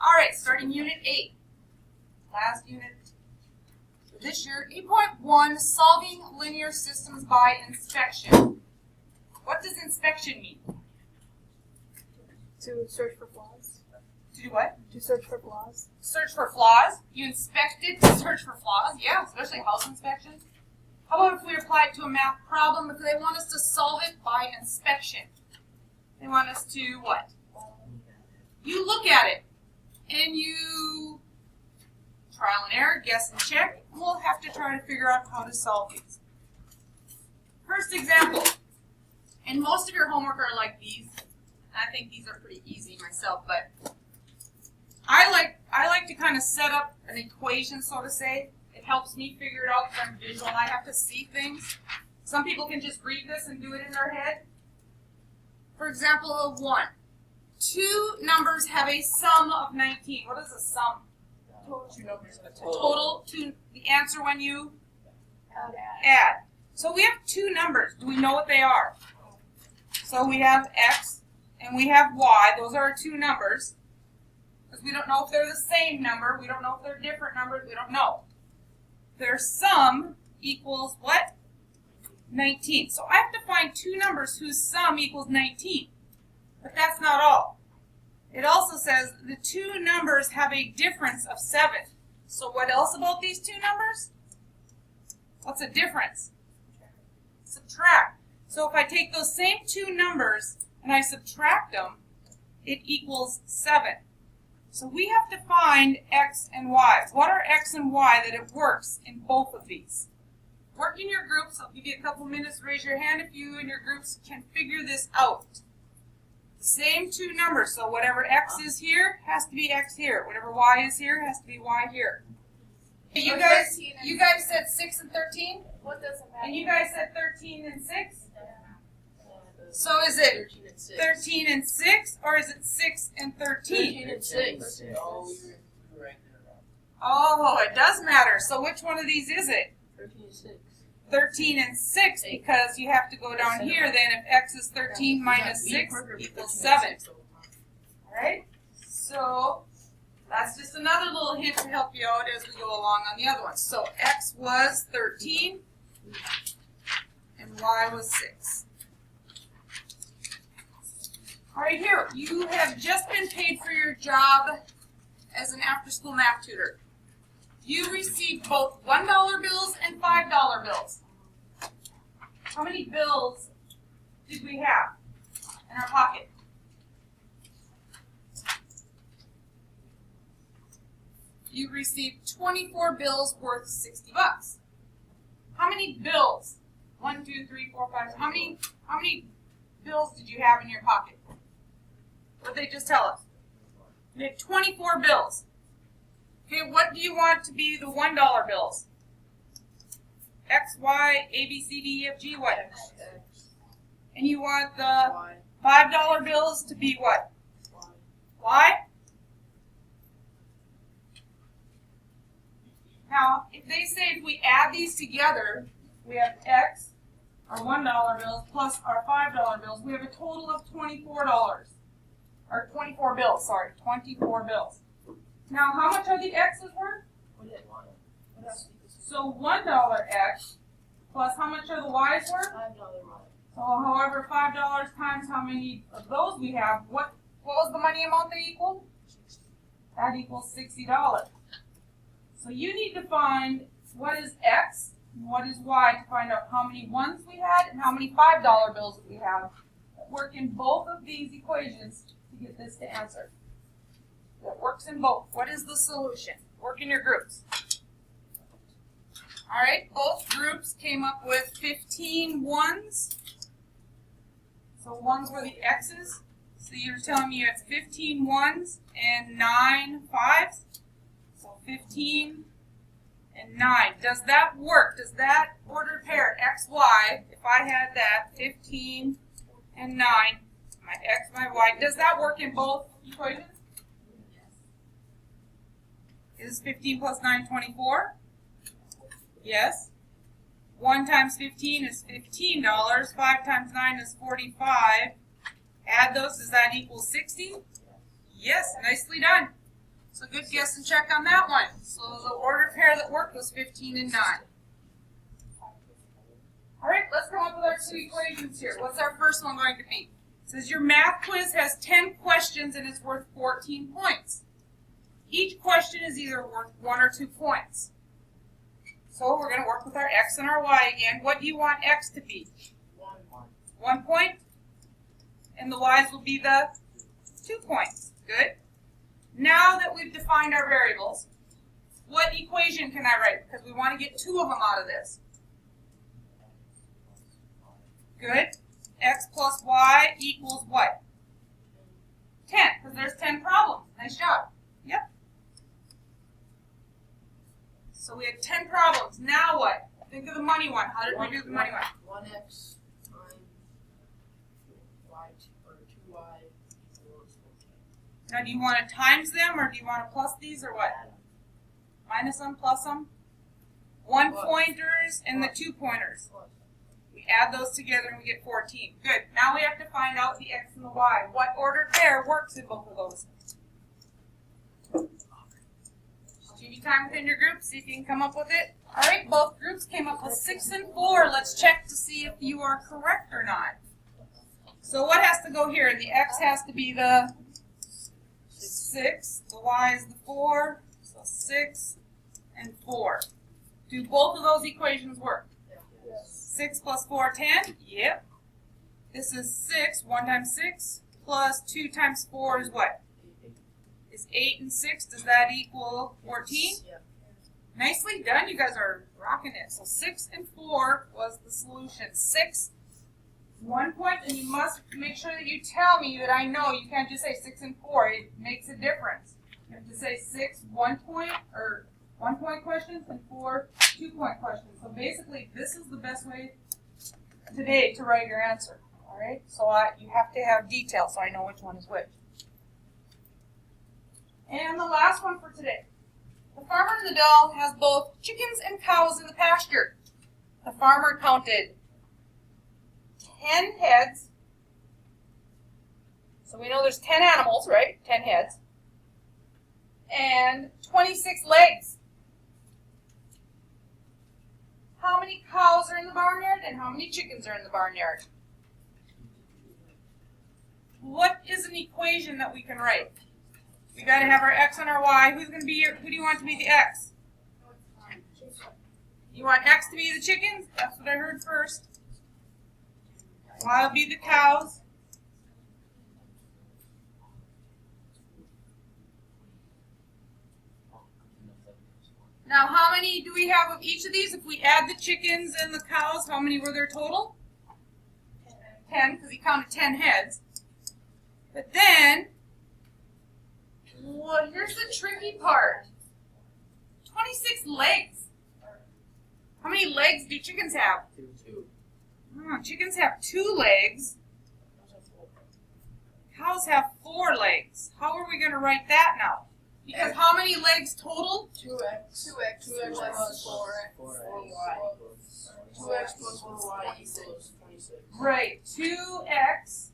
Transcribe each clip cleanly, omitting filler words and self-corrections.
All right, starting Unit 8. Last unit for this year. 8.1 Solving Linear Systems by Inspection. What does inspection mean? To search for flaws. To do what? To search for flaws. Search for flaws. You inspect it to search for flaws. Yeah, especially house inspections. How about if we apply it to a math problem? If they want us to solve it by inspection. They want us to what? You look at it and you trial and error, guess and check. We'll have to try to figure out how to solve these. First example. And most of your homework are like these. I think these are pretty easy myself, but I like to kind of set up an equation, so to say. It helps me figure it out because I'm visual and I have to see things. Some people can just read this and do it in their head. For example, of 1. 2 numbers have a sum of 19. What is a sum? Two numbers in a Total to the answer when you add. So we have 2 numbers. Do we know what they are? So we have x and we have y. Those are our 2 numbers. Because we don't know if they're the same number. We don't know if they're different numbers. We don't know. Their sum equals what? 19. So I have to find 2 numbers whose sum equals 19. But that's not all. It also says the 2 numbers have a difference of 7. So what else about these 2 numbers? What's a difference? Subtract. So if I take those same 2 numbers and I subtract them, it equals 7. So we have to find x and y. What are x and y that it works in both of these? Work in your groups. I'll give you a couple minutes to raise your hand if you and your groups can figure this out. The same 2 numbers, so whatever x is here has to be x here. Whatever y is here has to be y here. You guys said 6 and 13? What doesn't matter? And you guys said 13 and 6? So is it 13 and 6 or is it 6 and 13? 13 and 6. Oh, it does matter. So which one of these is it? 13 and 6. 13 and 6 because you have to go down here then if x is 13 minus 6 equals 7. Alright? So that's just another little hint to help you out as we go along on the other ones. So x was 13 and y was 6. Alright, here, you have just been paid for your job as an after-school math tutor. You received both $1 bills and $5 bills. How many bills did we have in our pocket? You received 24 bills worth 60 bucks. How many bills? 1, 2, 3, 4, 5. How many bills did you have in your pocket? What did they just tell us? You had 24 bills. Okay, what do you want to be the $1 bills? X, Y, A, B, C, D, E, F, G, what? And you want the $5 bills to be what? Y? Now, if they say if we add these together, we have X, our $1 bills, plus our $5 bills, we have a total of $24. Or 24 bills, sorry, 24 bills. Now, how much are the X's worth? So $1 X plus how much are the Y's worth? $5 So however, $5 times how many of those we have, what was the money amount they equaled? That equals $60. So you need to find what is X and what is Y to find out how many ones we had and how many $5 bills we have. Work in both of these equations to get this to answer. That works in both. What is the solution? Work in your groups. All right, both groups came up with 15 ones. So ones were the X's. So you're telling me you had 15 ones and 9 fives. So 15 and 9. Does that work? Does that order pair X, Y, if I had that 15 and 9, my X, my Y, does that work in both equations? Is 15 plus 9 24? Yes. 1 times 15 is $15. 5 times 9 is 45. Add those, does that equal 60? Yes, nicely done. So good guess and check on that one. So the ordered pair that worked was 15 and 9. All right, let's come up with our two equations here. What's our first one going to be? It says your math quiz has 10 questions and it's worth 14 points. Each question is either worth 1 or 2 points. So we're going to work with our x and our y again. What do you want x to be? 1 point. And the y's will be the 2 points. Good. Now that we've defined our variables, what equation can I write? Because we want to get 2 of them out of this. Good. X plus y equals what? 10, because there's 10 problems. Nice job. Yep. So we had 10 problems. Now what? Think of the money one. How did we do the money one? 1x times y, or 2y equals 14. Now do you want to times them, or do you want to plus these, or what? Minus them, plus them? 1 pointers and the 2 pointers. Plus. We add those together and we get 14. Good. Now we have to find out the x and the y. What ordered pair works in both of those? Give you time within your group, see if you can come up with it. All right, both groups came up with 6 and 4. Let's check to see if you are correct or not. So what has to go here? The x has to be the 6. The y is the 4. So 6 and 4. Do both of those equations work? 6 plus 4, 10? Yep. This is 6. 1 times 6 plus 2 times 4 is what? Is 8 and 6. Does that equal 14? Yeah. Nicely done. You guys are rocking it. So 6 and 4 was the solution. 6, 1 point, and you must make sure that you tell me that I know. You can't just say 6 and 4. It makes a difference. You have to say 6, 1 point, or 1 point questions, and 4, 2 point questions. So basically, this is the best way today to write your answer. All right? So you have to have detail so I know which one is which. And the last one for today. The farmer in the dell has both chickens and cows in the pasture. The farmer counted 10 heads. So we know there's 10 animals, right? 10 heads. And 26 legs. How many cows are in the barnyard and how many chickens are in the barnyard? What is an equation that we can write? We got to have our x and our y. Who do you want to be the x? You want x to be the chickens? That's what I heard first. Y will be the cows. Now, how many do we have of each of these? If we add the chickens and the cows, how many were there total? 10, because he counted 10 heads. But then, well, here's the tricky part. 26 legs. How many legs do chickens have? 2. Oh, chickens have 2 legs. Cows have 4 legs. How are we going to write that now? Because how many legs total? 2x plus 4y. 2x plus 4y equals 26. Right, 2x.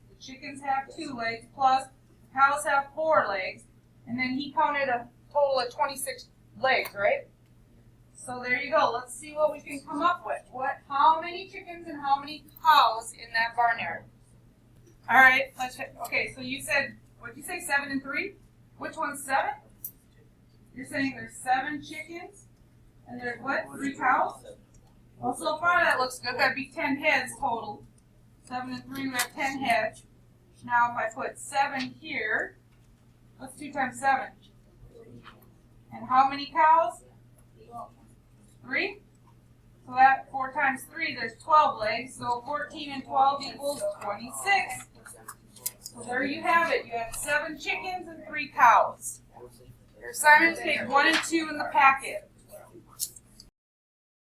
The chickens have 2 legs plus cows have 4 legs. And then he counted a total of 26 legs, right? So there you go. Let's see what we can come up with. How many chickens and how many cows in that barnyard? All right, let's check. Okay, so you said, what did you say, 7 and 3? Which one's 7? You're saying there's 7 chickens and there's what? 3 cows? Well, so far that looks good. That'd be 10 heads total. 7 and 3, we have 10 heads. Now if I put 7 here, what's 2 times 7? And how many cows? 3? So that 4 times 3, there's 12 legs. So 14 and 12 equals 26. So there you have it. You have 7 chickens and 3 cows. Your assignments, take 1 and 2 in the packet.